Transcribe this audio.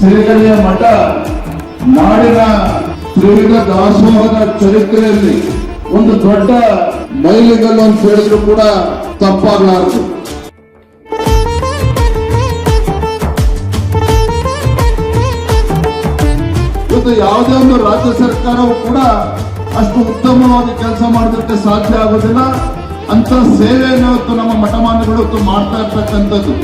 ಶ್ರೀಗಳ್ಳಿಯ ಮಠ ನಾಡಿನ ತ್ರಿವಿಧ ದಾಸೋಹದ ಚರಿತ್ರೆಯಲ್ಲಿ ಒಂದು ದೊಡ್ಡ ಮೈಲಿಗಲ್ಲು ಅಂತ ಹೇಳಿದ್ರು ಕೂಡ ತಪ್ಪಾಗಲಾರದು. ಇವತ್ತು ಯಾವುದೇ ಒಂದು ರಾಜ್ಯ ಸರ್ಕಾರವು ಕೂಡ ಅಷ್ಟು ಉತ್ತಮವಾದ ಕೆಲಸ ಮಾಡೋದಕ್ಕೆ ಸಾಧ್ಯ ಆಗೋದಿಲ್ಲ. ಅಂತ ಸೇವೆಯನ್ನು ಇವತ್ತು ನಮ್ಮ ಮಠಮಾನ್ಯಗಳು ಮಾಡ್ತಾ ಇರ್ತಕ್ಕಂಥದ್ದು.